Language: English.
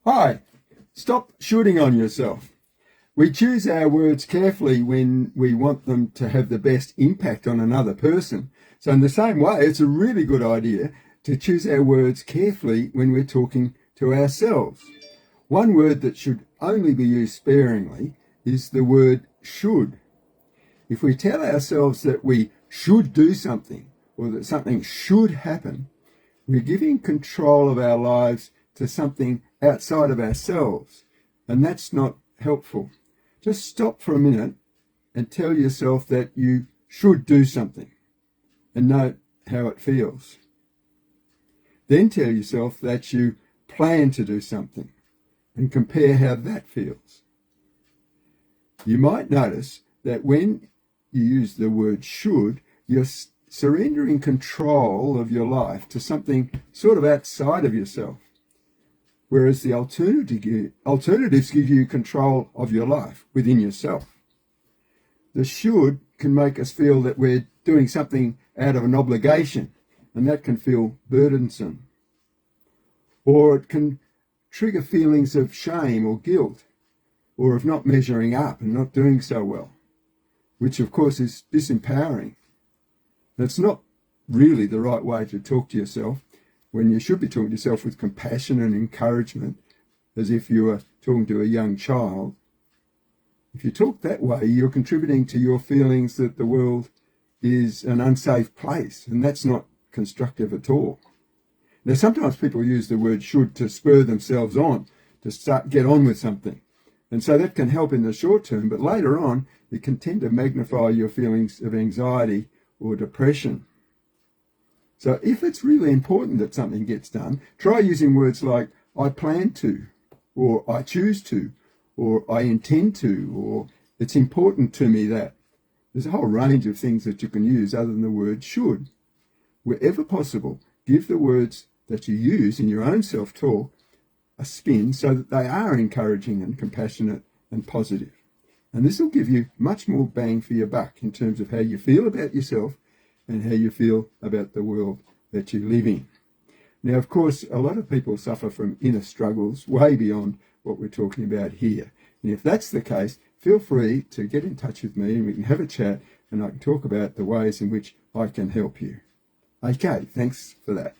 Hi, stop shooting on yourself. We choose our words carefully when we want them to have the best impact on another person. So in the same way, it's a really good idea to choose our words carefully when we're talking to ourselves. One word that should only be used sparingly is the word should. If we tell ourselves that we should do something or that something should happen, we're giving control of our lives to something outside of ourselves, and that's not helpful. Just stop for a minute and tell yourself that you should do something and note how it feels. Then tell yourself that you plan to do something and compare how that feels. You might notice that when you use the word should, you're surrendering control of your life to something sort of outside of yourself, whereas the alternatives give you control of your life within yourself. The should can make us feel that we're doing something out of an obligation, and that can feel burdensome. Or it can trigger feelings of shame or guilt, or of not measuring up and not doing so well, which of course is disempowering. That's not really the right way to talk to yourself, when you should be talking to yourself with compassion and encouragement, as if you were talking to a young child. If you talk that way, you're contributing to your feelings that the world is an unsafe place, and that's not constructive at all. Now, sometimes people use the word should to spur themselves on, to get on with something. And so that can help in the short term, but later on, it can tend to magnify your feelings of anxiety or depression. So if it's really important that something gets done, try using words like I plan to, or I choose to, or I intend to, or it's important to me that. There's a whole range of things that you can use other than the word should. Wherever possible, give the words that you use in your own self-talk a spin so that they are encouraging and compassionate and positive. And this will give you much more bang for your buck in terms of how you feel about yourself and how you feel about the world that you live in. Now, of course, a lot of people suffer from inner struggles way beyond what we're talking about here. And if that's the case, feel free to get in touch with me and we can have a chat and I can talk about the ways in which I can help you. Okay, thanks for that.